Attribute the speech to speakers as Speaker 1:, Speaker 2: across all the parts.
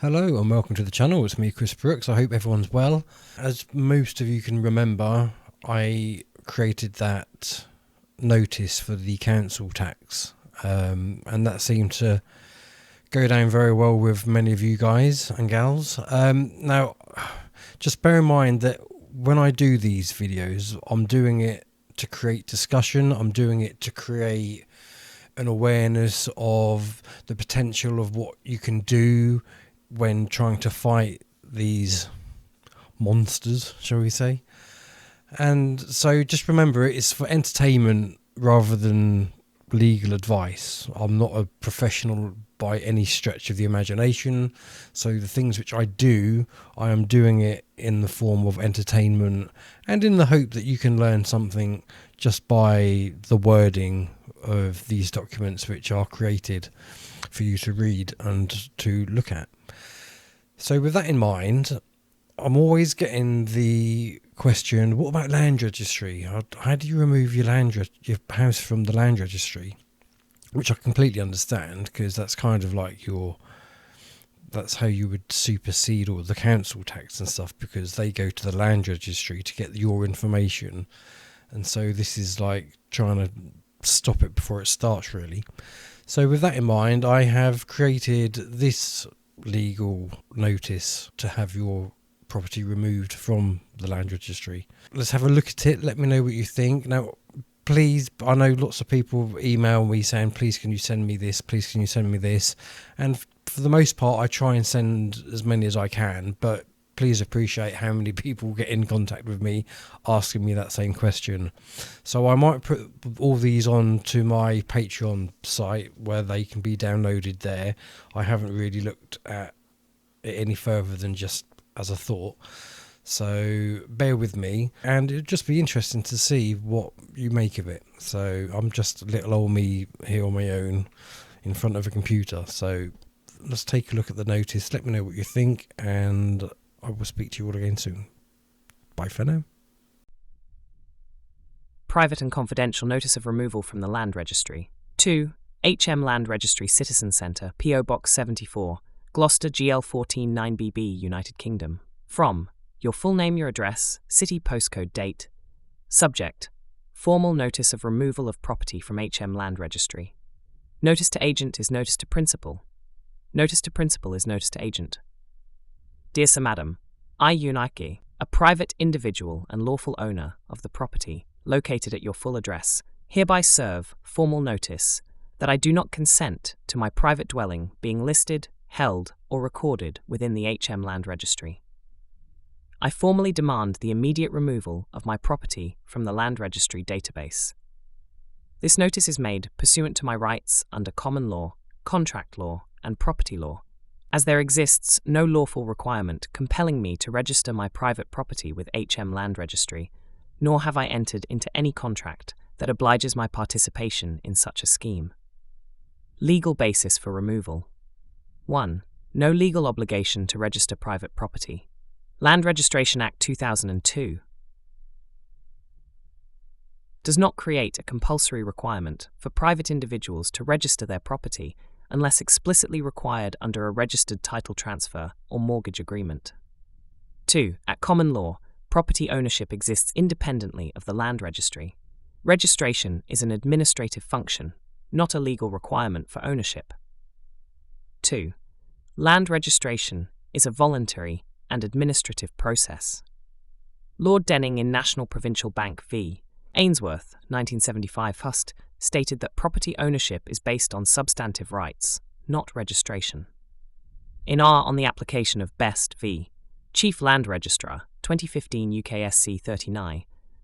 Speaker 1: Hello and welcome to the channel. It's me, Chris Brooks. I hope everyone's well. As most of you can remember, I created that notice for the council tax, and that seemed to go down very well with many of you guys and gals. Now, just bear in mind that when I do these videos, I'm doing it to create discussion. I'm doing it to create an awareness of the potential of what you can do when trying to fight these monsters, shall we say. And so just remember, it's for entertainment rather than legal advice. I'm not a professional by any stretch of the imagination, so the things which I do, I am doing it in the form of entertainment and in the hope that you can learn something just by the wording of these documents which are created for you to read and to look at. So with that in mind, I'm always getting the question, what about land registry? How do you remove your house from the land registry? Which I completely understand, because that's kind of like that's how you would supersede all the council tax and stuff, because they go to the land registry to get your information. And so this is like trying to stop it before it starts, really. So with that in mind, I have created this legal notice to have your property removed from the land registry. Let's have a look at it. Let me know what you think. Now, please, I know lots of people email me saying, please can you send me this, please can you send me this, and for the most part I try and send as many as I can, but please appreciate how many people get in contact with me asking me that same question. So I might put all these on to my Patreon site where they can be downloaded there. I haven't really looked at it any further than just as a thought. So bear with me, and it'd just be interesting to see what you make of it. So I'm just little old me here on my own in front of a computer. So let's take a look at the notice. Let me know what you think, and I will speak to you all again soon. Bye for now.
Speaker 2: Private and confidential notice of removal from the land registry. 2. HM Land Registry Citizen Centre, PO Box 74, Gloucester GL14 9BB, United Kingdom. From: your full name, your address, city, postcode, date. Subject: formal notice of removal of property from HM Land Registry. Notice to agent is notice to principal. Notice to principal is notice to agent. Dear Sir Madam, I, Unike, a private individual and lawful owner of the property located at your full address, hereby serve formal notice that I do not consent to my private dwelling being listed, held, or recorded within the HM Land Registry. I formally demand the immediate removal of my property from the Land Registry database. This notice is made pursuant to my rights under common law, contract law, and property law, as there exists no lawful requirement compelling me to register my private property with HM Land Registry, nor have I entered into any contract that obliges my participation in such a scheme. Legal basis for removal. 1. No legal obligation to register private property. Land Registration Act 2002 does not create a compulsory requirement for private individuals to register their property unless explicitly required under a registered title transfer or mortgage agreement. 2. At common law, property ownership exists independently of the land registry. Registration is an administrative function, not a legal requirement for ownership. 2. Land registration is a voluntary and administrative process. Lord Denning in National Provincial Bank v. Ainsworth, 1975 Hust, stated that property ownership is based on substantive rights, not registration. In R on the application of Best v. Chief Land Registrar, 2015 UKSC 39,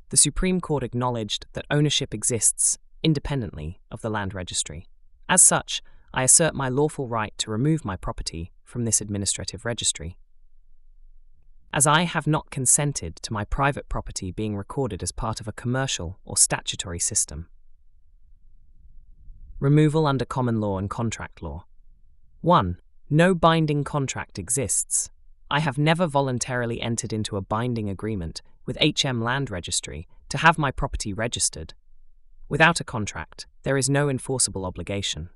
Speaker 2: the Supreme Court acknowledged that ownership exists independently of the land registry. As such, I assert my lawful right to remove my property from this administrative registry. As I have not consented to my private property being recorded as part of a commercial or statutory system. Removal under common law and contract law. 1. No binding contract exists. I have never voluntarily entered into a binding agreement with HM Land Registry to have my property registered. Without a contract, there is no enforceable obligation.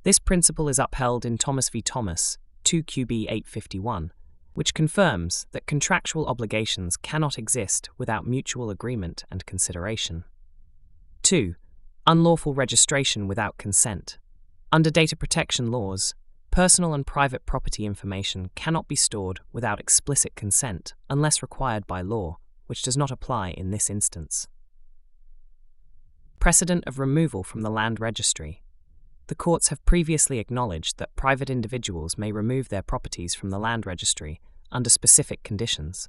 Speaker 2: This principle is upheld in Thomas v. Thomas, 2QB 851, which confirms that contractual obligations cannot exist without mutual agreement and consideration. 2. Unlawful registration without consent. Under data protection laws, personal and private property information cannot be stored without explicit consent unless required by law, which does not apply in this instance. Precedent of removal from the Land Registry. The courts have previously acknowledged that private individuals may remove their properties from the Land Registry under specific conditions.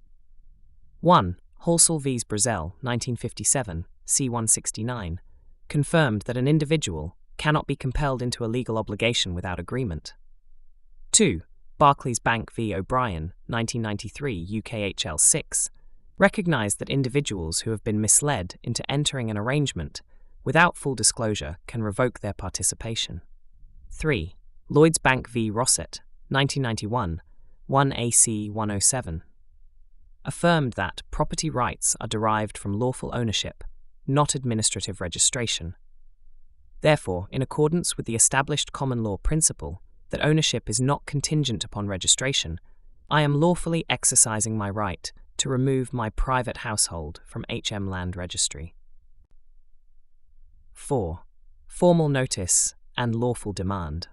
Speaker 2: 1. Halsall v. Brazil, 1957, C-169, confirmed that an individual cannot be compelled into a legal obligation without agreement. 2. Barclays Bank v. O'Brien, 1993, UKHL 6, recognized that individuals who have been misled into entering an arrangement without full disclosure can revoke their participation. 3. Lloyds Bank v. Rossett, 1991, 1 AC 107, affirmed that property rights are derived from lawful ownership, not administrative registration. Therefore, in accordance with the established common law principle that ownership is not contingent upon registration, I am lawfully exercising my right to remove my private household from HM Land Registry. 4. Formal notice and lawful demand.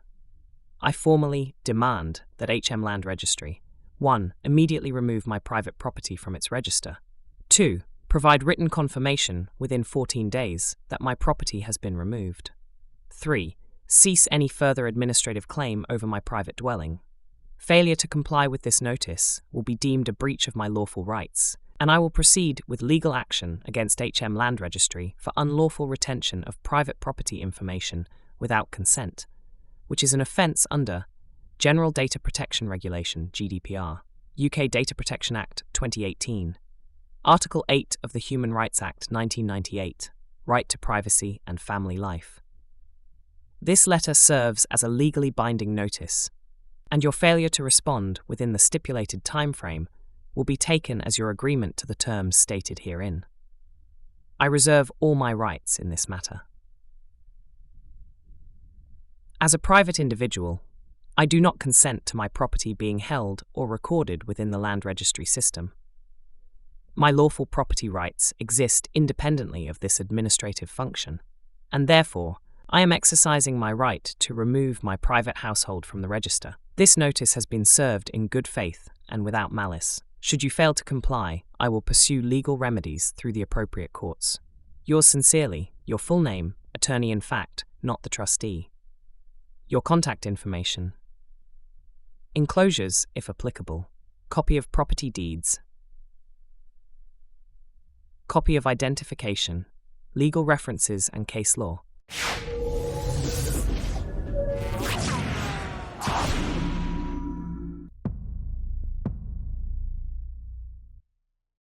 Speaker 2: I formally demand that HM Land Registry 1. Immediately remove my private property from its register. 2. Provide written confirmation within 14 days that my property has been removed. 3. Cease any further administrative claim over my private dwelling. Failure to comply with this notice will be deemed a breach of my lawful rights, and I will proceed with legal action against HM Land Registry for unlawful retention of private property information without consent, which is an offence under General Data Protection Regulation (GDPR), UK Data Protection Act 2018, Article 8 of the Human Rights Act 1998, Right to Privacy and Family Life. This letter serves as a legally binding notice, and your failure to respond within the stipulated timeframe will be taken as your agreement to the terms stated herein. I reserve all my rights in this matter. As a private individual, I do not consent to my property being held or recorded within the Land Registry system. My lawful property rights exist independently of this administrative function, and therefore, I am exercising my right to remove my private household from the register. This notice has been served in good faith and without malice. Should you fail to comply, I will pursue legal remedies through the appropriate courts. Yours sincerely, your full name, attorney in fact, not the trustee. Your contact information. Enclosures, if applicable. Copy of property deeds. Copy of identification. Legal references and case law.